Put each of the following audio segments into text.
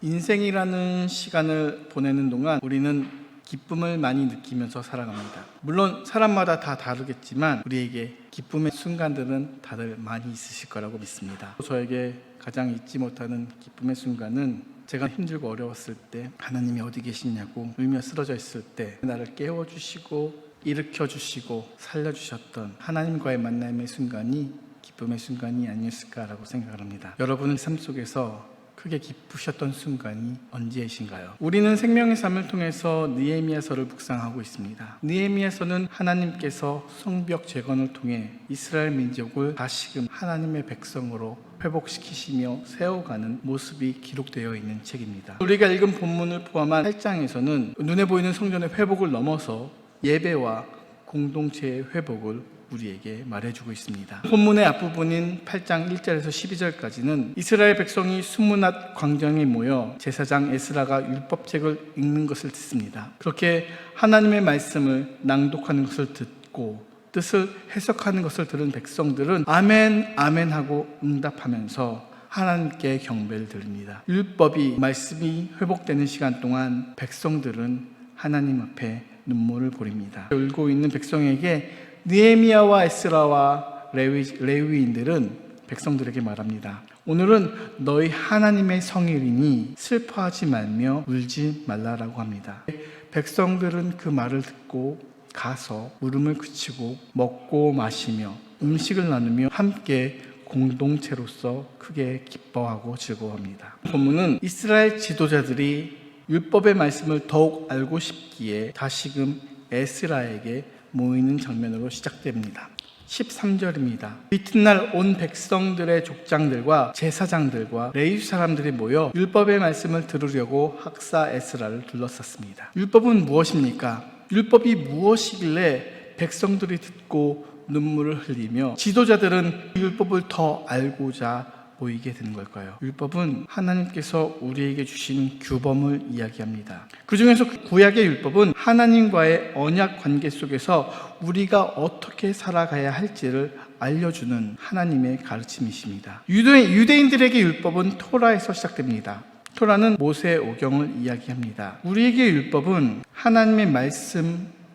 인생이라는 시간을 보내는 동안 우리는 기쁨을 많이 느끼면서 살아갑니다. 물론 사람마다 다 다르겠지만 우리에게 기쁨의 순간들은 다들 많이 있으실 거라고 믿습니다. 저에게 가장 잊지 못하는 기쁨의 순간은 제가 힘들고 어려웠을 때, 하나님이 어디 계시냐고 울며 쓰러져 있을 때 나를 깨워주시고 일으켜주시고 살려주셨던 하나님과의 만남의 순간이 기쁨의 순간이 아니었을까라고 생각을 합니다. 여러분의 삶 속에서 크게 기쁘셨던 순간이 언제이신가요? 우리는 생명의 삶을 통해서 느헤미야서를 묵상하고 있습니다. 느헤미야서는 하나님께서 성벽 재건을 통해 이스라엘 민족을 다시금 하나님의 백성으로 회복시키시며 세워가는 모습이 기록되어 있는 책입니다. 우리가 읽은 본문을 포함한 8장에서는 눈에 보이는 성전의 회복을 넘어서 예배와 공동체의 회복을 우리에게 말해주고 있습니다. 본문의 앞부분인 8장 1절에서 12절까지는 이스라엘 백성이 수문앗 광장에 모여 제사장 에스라가 율법책을 읽는 것을 듣습니다. 그렇게 하나님의 말씀을 낭독하는 것을 듣고 뜻을 해석하는 것을 들은 백성들은 아멘 아멘 하고 응답하면서 하나님께 경배를 드립니다. 율법이 말씀이 회복되는 시간 동안 백성들은 하나님 앞에 눈물을 보립니다. 울고 있는 백성에게 느헤미야와 에스라와 레위인들은 백성들에게 말합니다. 오늘은 너희 하나님의 성일이니 슬퍼하지 말며 울지 말라라고 합니다. 백성들은 그 말을 듣고 가서 울음을 그치고 먹고 마시며 음식을 나누며 함께 공동체로서 크게 기뻐하고 즐거워합니다. 본문은 이스라엘 지도자들이 율법의 말씀을 더욱 알고 싶기에 다시금 에스라에게 모이는 장면으로 시작됩니다. 13절입니다. 이튿날 온 백성들의 족장들과 제사장들과 레위 사람들이 모여 율법의 말씀을 들으려고 학사 에스라를 둘러쌌습니다. 율법은 무엇입니까? 율법이 무엇이길래 백성들이 듣고 눈물을 흘리며 지도자들은 율법을 더 알고자 모이게 되는 걸까요? 율법은 하나님께서 우리에게 주신 규범을 이야기합니다. 그 중에서 구약의 율법은 하나님과의 언약 관계 속에서 우리가 어떻게 살아가야 할지를 알려주는 하나님의 가르침이십니다. 유대인들에게 율법은 토라에서 시작됩니다. 토라는 모세의 오경을 이야기합니다. 우리에게 율법은 하나님의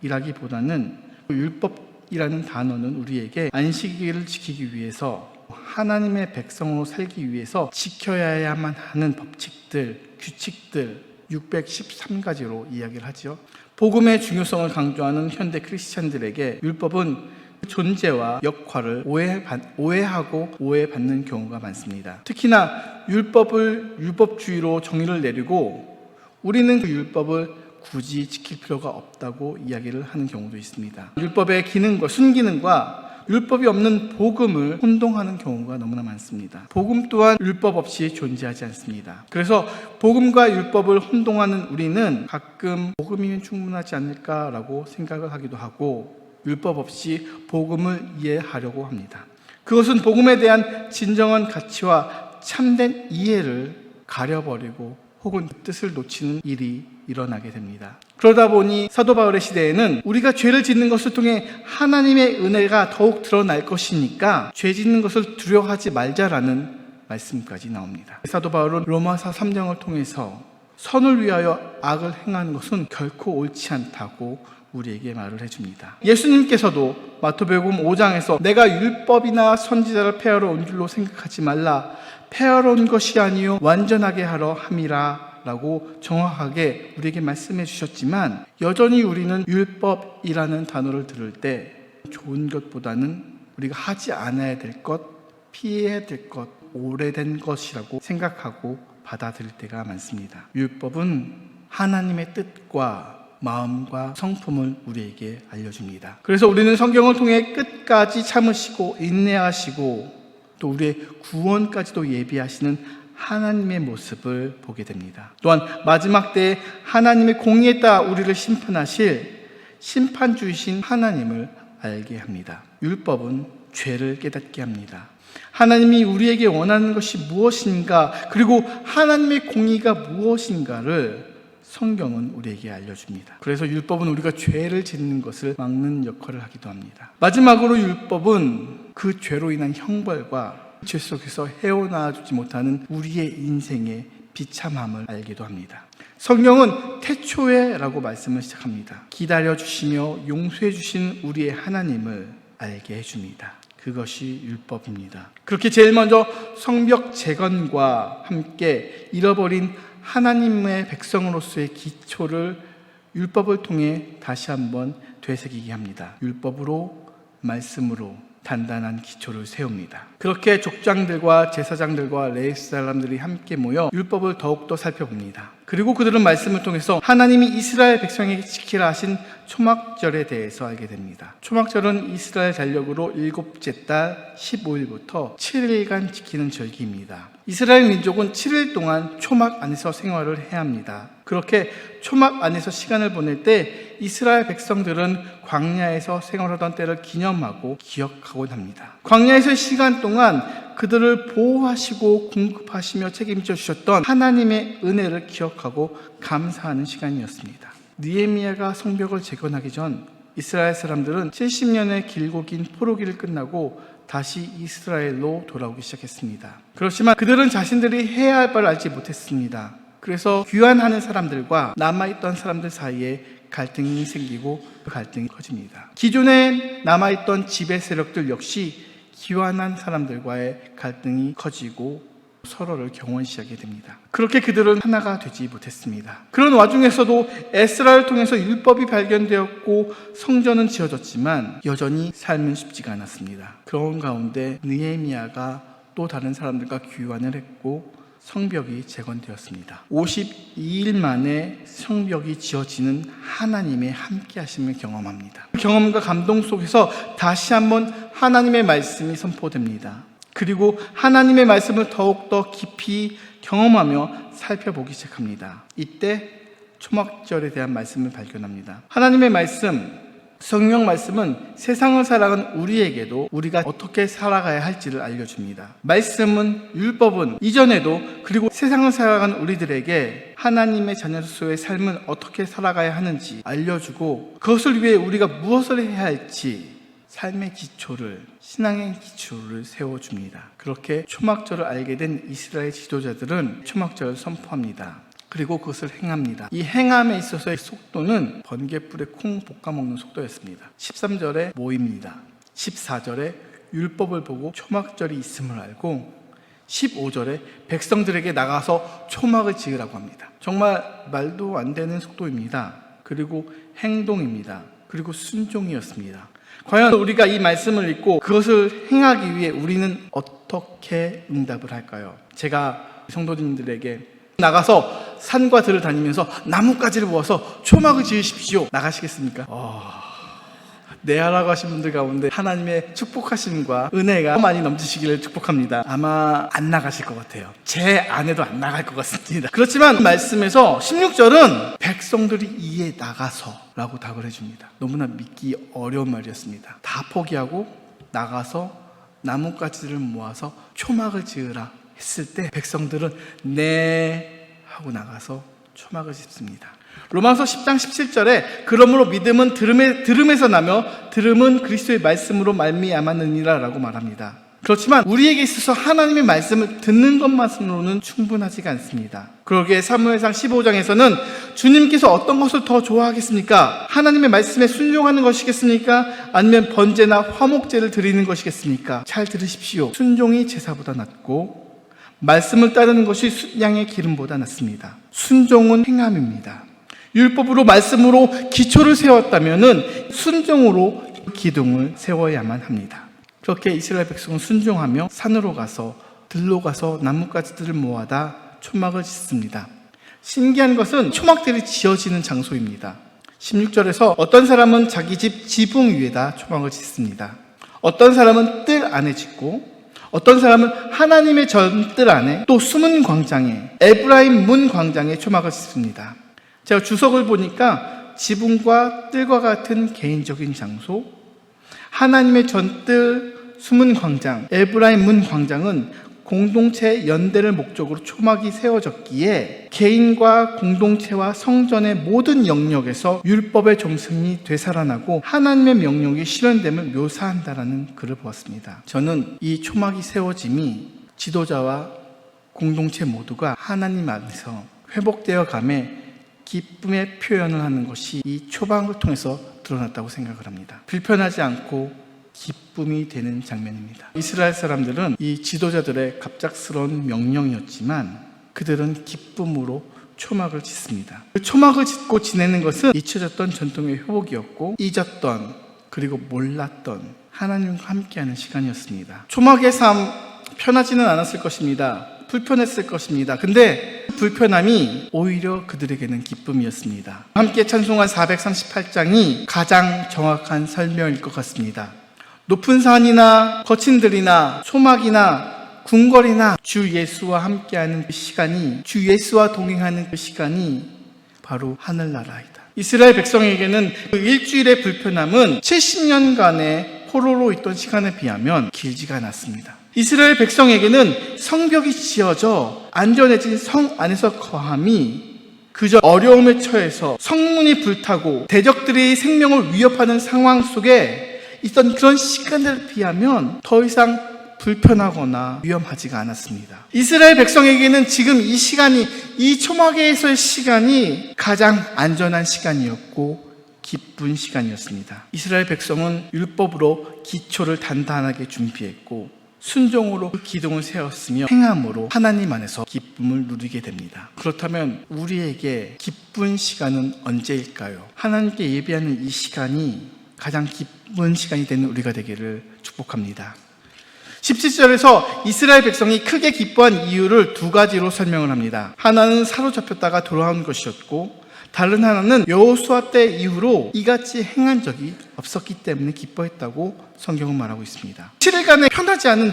말씀이라기보다는 율법이라는 단어는 우리에게 안식일을 지키기 위해서 하나님의 백성으로 살기 위해서 지켜야만 하는 법칙들, 규칙들 613가지로 이야기를 하죠. 복음의 중요성을 강조하는 현대 크리스찬들에게 율법은 존재와 역할을 오해하고 오해받는 경우가 많습니다. 특히나 율법주의로 정의를 내리고 우리는 그 율법을 굳이 지킬 필요가 없다고 이야기를 하는 경우도 있습니다. 율법의 기능과 순기능과 율법이 없는 복음을 혼동하는 경우가 너무나 많습니다. 복음 또한 율법 없이 존재하지 않습니다. 그래서 복음과 율법을 혼동하는 우리는 가끔 복음이면 충분하지 않을까라고 생각을 하기도 하고 율법 없이 복음을 이해하려고 합니다. 그것은 복음에 대한 진정한 가치와 참된 이해를 가려버리고 혹은 뜻을 놓치는 일이 일어나게 됩니다. 그러다 보니 사도 바울의 시대에는 우리가 죄를 짓는 것을 통해 하나님의 은혜가 더욱 드러날 것이니까 죄 짓는 것을 두려워하지 말자라는 말씀까지 나옵니다. 사도 바울은 로마서 3장을 통해서 선을 위하여 악을 행하는 것은 결코 옳지 않다고 우리에게 말을 해줍니다. 예수님께서도 마태복음 5장에서 내가 율법이나 선지자를 폐하러 온 줄로 생각하지 말라, 폐하러 온 것이 아니요 완전하게 하러 함이라 라고 정확하게 우리에게 말씀해 주셨지만 여전히 우리는 율법이라는 단어를 들을 때 좋은 것보다는 우리가 하지 않아야 될 것, 피해야 될 것, 오래된 것이라고 생각하고 받아들일 때가 많습니다. 율법은 하나님의 뜻과 마음과 성품을 우리에게 알려줍니다. 그래서 우리는 성경을 통해 끝까지 참으시고 인내하시고 또 우리의 구원까지도 예비하시는 하나님의 모습을 보게 됩니다. 또한 마지막 때에 하나님의 공의에 따라 우리를 심판하실 심판주이신 하나님을 알게 합니다. 율법은 죄를 깨닫게 합니다. 하나님이 우리에게 원하는 것이 무엇인가, 그리고 하나님의 공의가 무엇인가를 성경은 우리에게 알려줍니다. 그래서 율법은 우리가 죄를 짓는 것을 막는 역할을 하기도 합니다. 마지막으로 율법은 그 죄로 인한 형벌과 죄 속에서 헤어나와주지 못하는 우리의 인생의 비참함을 알기도 합니다. 성경은 태초에라고 말씀을 시작합니다. 기다려주시며 용서해주신 우리의 하나님을 알게 해줍니다. 그것이 율법입니다. 그렇게 제일 먼저 성벽 재건과 함께 잃어버린 하나님의 백성으로서의 기초를 율법을 통해 다시 한번 되새기게 합니다. 율법으로, 말씀으로 단단한 기초를 세웁니다. 그렇게 족장들과 제사장들과 레위 사람들이 함께 모여 율법을 더욱더 살펴봅니다. 그리고 그들은 말씀을 통해서 하나님이 이스라엘 백성에게 지키라 하신 초막절에 대해서 알게 됩니다. 초막절은 이스라엘 달력으로 7째 달 15일부터 7일간 지키는 절기입니다. 이스라엘 민족은 7일 동안 초막 안에서 생활을 해야 합니다. 그렇게 초막 안에서 시간을 보낼 때 이스라엘 백성들은 광야에서 생활하던 때를 기념하고 기억하곤 합니다. 광야에서의 시간 동안 그들을 보호하시고 공급하시며 책임져 주셨던 하나님의 은혜를 기억하고 감사하는 시간이었습니다. 느헤미야가 성벽을 재건하기 전 이스라엘 사람들은 70년의 길고 긴 포로기를 끝나고 다시 이스라엘로 돌아오기 시작했습니다. 그렇지만 그들은 자신들이 해야 할 바를 알지 못했습니다. 그래서 귀환하는 사람들과 남아있던 사람들 사이에 갈등이 생기고 그 갈등이 커집니다. 기존에 남아있던 지배 세력들 역시 귀환한 사람들과의 갈등이 커지고 서로를 경원시하게 됩니다. 그렇게 그들은 하나가 되지 못했습니다. 그런 와중에서도 에스라를 통해서 율법이 발견되었고 성전은 지어졌지만 여전히 삶은 쉽지가 않았습니다. 그런 가운데 느헤미야가 또 다른 사람들과 귀환을 했고 성벽이 재건되었습니다. 52일 만에 성벽이 지어지는 하나님의 함께하심을 경험합니다. 경험과 감동 속에서 다시 한번 하나님의 말씀이 선포됩니다. 그리고 하나님의 말씀을 더욱더 깊이 경험하며 살펴보기 시작합니다. 이때 초막절에 대한 말씀을 발견합니다. 하나님의 말씀, 성경 말씀은 세상을 살아가는 우리에게도 우리가 어떻게 살아가야 할지를 알려줍니다. 말씀은, 율법은 이전에도 그리고 세상을 살아가는 우리들에게 하나님의 자녀로서의 삶은 어떻게 살아가야 하는지 알려주고 그것을 위해 우리가 무엇을 해야 할지 삶의 기초를, 신앙의 기초를 세워줍니다. 그렇게 초막절을 알게 된 이스라엘 지도자들은 초막절을 선포합니다. 그리고 그것을 행합니다. 이 행함에 있어서의 속도는 번갯불에 콩 볶아 먹는 속도였습니다. 13절에 모입니다. 14절에 율법을 보고 초막절이 있음을 알고 15절에 백성들에게 나가서 초막을 지으라고 합니다. 정말 말도 안 되는 속도입니다. 그리고 행동입니다. 그리고 순종이었습니다. 과연 우리가 이 말씀을 읽고 그것을 행하기 위해 우리는 어떻게 응답을 할까요? 제가 성도님들에게 나가서 산과 들을 다니면서 나뭇가지를 모아서 초막을 지으십시오. 나가시겠습니까? 네 하라고 하신 분들 가운데 하나님의 축복하심과 은혜가 많이 넘치시기를 축복합니다. 아마 안 나가실 것 같아요. 제 아내도 안 나갈 것 같습니다. 그렇지만 말씀에서 16절은 백성들이 이에 나가서 라고 답을 해줍니다. 너무나 믿기 어려운 말이었습니다. 다 포기하고 나가서 나뭇가지를 모아서 초막을 지으라 했을 때 백성들은 네 하고 나가서 초막을 짓습니다. 로마서 10장 17절에 그러므로 믿음은 들음에서 나며 들음은 그리스도의 말씀으로 말미암았느니라 라고 말합니다. 그렇지만 우리에게 있어서 하나님의 말씀을 듣는 것만으로는 충분하지가 않습니다. 그러기에 사무엘상 15장에서는 주님께서 어떤 것을 더 좋아하겠습니까? 하나님의 말씀에 순종하는 것이겠습니까? 아니면 번제나 화목제를 드리는 것이겠습니까? 잘 들으십시오. 순종이 제사보다 낫고 말씀을 따르는 것이 양의 기름보다 낫습니다. 순종은 행함입니다. 율법으로 말씀으로 기초를 세웠다면 순종으로 기둥을 세워야만 합니다. 그렇게 이스라엘 백성은 순종하며 산으로 가서 들로 가서 나뭇가지들을 모아다 초막을 짓습니다. 신기한 것은 초막들이 지어지는 장소입니다. 16절에서 어떤 사람은 자기 집 지붕 위에다 초막을 짓습니다. 어떤 사람은 뜰 안에 짓고 어떤 사람은 하나님의 전뜰 안에 또 숨은 광장에 에브라임 문 광장에 초막을 짓습니다. 제가 주석을 보니까 지붕과 뜰과 같은 개인적인 장소, 하나님의 전뜰, 숨은 광장, 에브라임 문 광장은 공동체 연대를 목적으로 초막이 세워졌기에 개인과 공동체와 성전의 모든 영역에서 율법의 정성이 되살아나고 하나님의 명령이 실현됨을 묘사한다라는 글을 보았습니다. 저는 이 초막이 세워짐이 지도자와 공동체 모두가 하나님 안에서 회복되어 감에 기쁨의 표현을 하는 것이 이 초막을 통해서 드러났다고 생각을 합니다. 불편하지 않고 기쁨이 되는 장면입니다. 이스라엘 사람들은 이 지도자들의 갑작스러운 명령이었지만 그들은 기쁨으로 초막을 짓습니다. 그 초막을 짓고 지내는 것은 잊혀졌던 전통의 회복이었고 잊었던 그리고 몰랐던 하나님과 함께하는 시간이었습니다. 초막의 삶 편하지는 않았을 것입니다. 불편했을 것입니다. 근데 불편함이 오히려 그들에게는 기쁨이었습니다. 함께 찬송한 438장이 가장 정확한 설명일 것 같습니다. 높은 산이나 거친 들이나 초막이나 궁궐이나 주 예수와 함께하는 그 시간이, 주 예수와 동행하는 그 시간이 바로 하늘나라이다. 이스라엘 백성에게는 그 일주일의 불편함은 70년간의 포로로 있던 시간에 비하면 길지가 않았습니다. 이스라엘 백성에게는 성벽이 지어져 안전해진 성 안에서 거함이 그저 어려움에 처해서 성문이 불타고 대적들이 생명을 위협하는 상황 속에 있던 그런 시간들에 비하면 더 이상 불편하거나 위험하지가 않았습니다. 이스라엘 백성에게는 지금 이 시간이, 이 초막에서의 시간이 가장 안전한 시간이었고 기쁜 시간이었습니다. 이스라엘 백성은 율법으로 기초를 단단하게 준비했고 순종으로 그 기둥을 세웠으며 행함으로 하나님 안에서 기쁨을 누리게 됩니다. 그렇다면 우리에게 기쁜 시간은 언제일까요? 하나님께 예배하는 이 시간이 가장 기쁜 시간이 되는 우리가 되기를 축복합니다. 17절에서 이스라엘 백성이 크게 기뻐한 이유를 두 가지로 설명을 합니다. 하나는 사로잡혔다가 돌아온 것이었고 다른 하나는 여호수아 때 이후로 이같이 행한 적이 없었기 때문에 기뻐했다고 성경은 말하고 있습니다. 7일간의 편하지 않은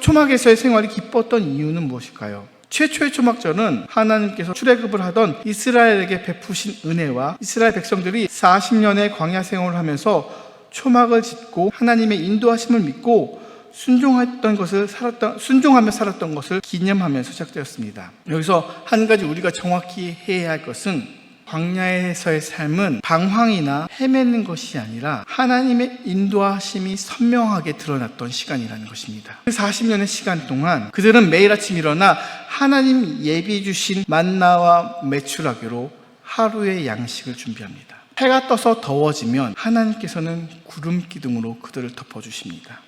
초막에서의 생활이 기뻤던 이유는 무엇일까요? 최초의 초막절은 하나님께서 출애굽을 하던 이스라엘에게 베푸신 은혜와 이스라엘 백성들이 40년의 광야 생활을 하면서 초막을 짓고 하나님의 인도하심을 믿고 순종하며 살았던 것을 기념하면서 시작되었습니다. 여기서 한 가지 우리가 정확히 해야 할 것은 광야에서의 삶은 방황이나 헤매는 것이 아니라 하나님의 인도하심이 선명하게 드러났던 시간이라는 것입니다. 그 40년의 시간 동안 그들은 매일 아침 일어나 하나님 예비해 주신 만나와 메추라기로 하루의 양식을 준비합니다. 해가 떠서 더워지면 하나님께서는 구름 기둥으로 그들을 덮어주십니다.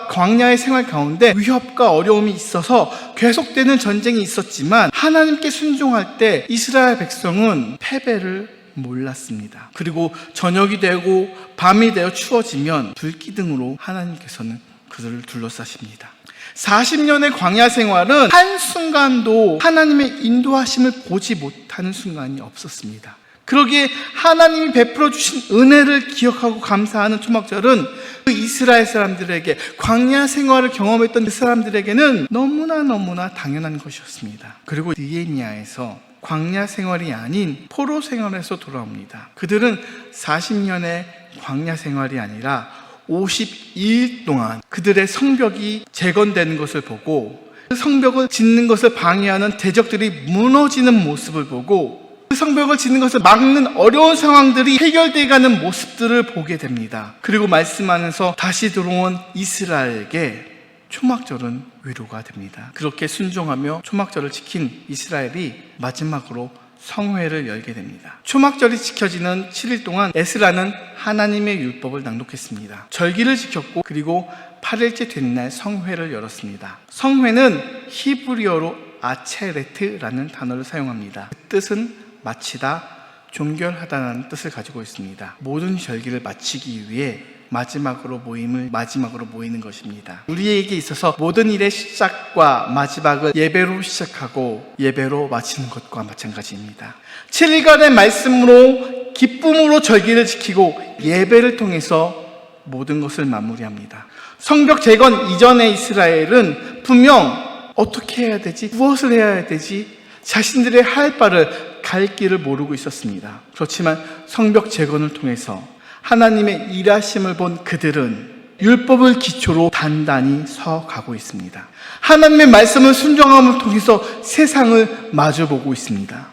광야의 생활 가운데 위협과 어려움이 있어서 계속되는 전쟁이 있었지만 하나님께 순종할 때 이스라엘 백성은 패배를 몰랐습니다. 그리고 저녁이 되고 밤이 되어 추워지면 불기둥으로 하나님께서는 그들을 둘러싸십니다. 40년의 광야 생활은 한순간도 하나님의 인도하심을 보지 못하는 순간이 없었습니다. 그러기에 하나님이 베풀어 주신 은혜를 기억하고 감사하는 초막절은 그 이스라엘 사람들에게, 광야 생활을 경험했던 그 사람들에게는 너무나 당연한 것이었습니다. 그리고 느헤미야에서 광야 생활이 아닌 포로 생활에서 돌아옵니다. 그들은 40년의 광야 생활이 아니라 52일 동안 그들의 성벽이 재건되는 것을 보고 그 성벽을 짓는 것을 방해하는 대적들이 무너지는 모습을 보고 그 성벽을 짓는 것을 막는 어려운 상황들이 해결되어가는 모습들을 보게 됩니다. 그리고 말씀하면서 다시 들어온 이스라엘에게 초막절은 위로가 됩니다. 그렇게 순종하며 초막절을 지킨 이스라엘이 마지막으로 성회를 열게 됩니다. 초막절이 지켜지는 7일 동안 에스라는 하나님의 율법을 낭독했습니다. 절기를 지켰고 그리고 8일째 된 날 성회를 열었습니다. 성회는 히브리어로 아체레트라는 단어를 사용합니다. 그 뜻은 마치다, 종결하다라는 뜻을 가지고 있습니다. 모든 절기를 마치기 위해 마지막으로 모이는 것입니다. 우리에게 있어서 모든 일의 시작과 마지막을 예배로 시작하고 예배로 마치는 것과 마찬가지입니다. 7일간의 말씀으로 기쁨으로 절기를 지키고 예배를 통해서 모든 것을 마무리합니다. 성벽 재건 이전의 이스라엘은 분명 어떻게 해야 되지? 무엇을 해야 되지? 자신들의 할 바를 갈 길을 모르고 있었습니다. 그렇지만 성벽 재건을 통해서 하나님의 일하심을 본 그들은 율법을 기초로 단단히 서가고 있습니다. 하나님의 말씀을 순종함을 통해서 세상을 마주보고 있습니다.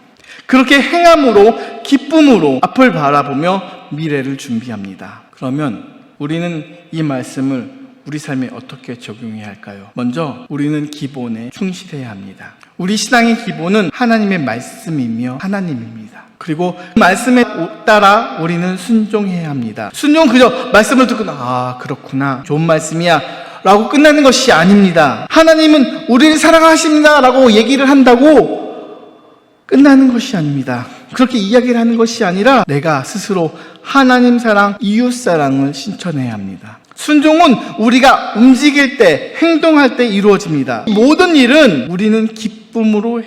그렇게 행함으로 기쁨으로 앞을 바라보며 미래를 준비합니다. 그러면 우리는 이 말씀을 우리 삶에 어떻게 적용해야 할까요? 먼저 우리는 기본에 충실해야 합니다. 우리 신앙의 기본은 하나님의 말씀이며 하나님입니다. 그리고 말씀에 따라 우리는 순종해야 합니다. 순종은 그저 말씀을 듣고 그렇구나, 좋은 말씀이야 라고 끝나는 것이 아닙니다. 하나님은 우리를 사랑하십니다 라고 얘기를 한다고 끝나는 것이 아닙니다. 그렇게 이야기를 하는 것이 아니라 내가 스스로 하나님 사랑, 이웃 사랑을 실천해야 합니다. 순종은 우리가 움직일 때, 행동할 때 이루어집니다. 모든 일은 우리는 기쁨으로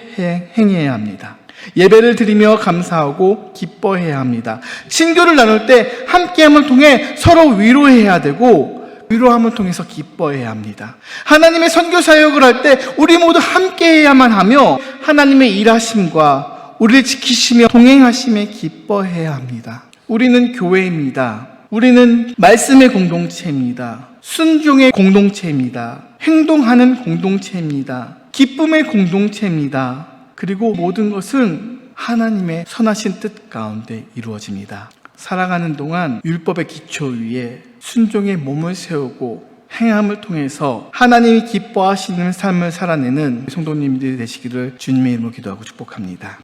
행해야 합니다. 예배를 드리며 감사하고 기뻐해야 합니다. 친교를 나눌 때 함께함을 통해 서로 위로해야 되고 위로함을 통해서 기뻐해야 합니다. 하나님의 선교 사역을 할 때 우리 모두 함께해야만 하며 하나님의 일하심과 우리를 지키시며 동행하심에 기뻐해야 합니다. 우리는 교회입니다. 우리는 말씀의 공동체입니다. 순종의 공동체입니다. 행동하는 공동체입니다. 기쁨의 공동체입니다. 그리고 모든 것은 하나님의 선하신 뜻 가운데 이루어집니다. 살아가는 동안 율법의 기초 위에 순종의 몸을 세우고 행함을 통해서 하나님이 기뻐하시는 삶을 살아내는 성도님들이 되시기를 주님의 이름으로 기도하고 축복합니다.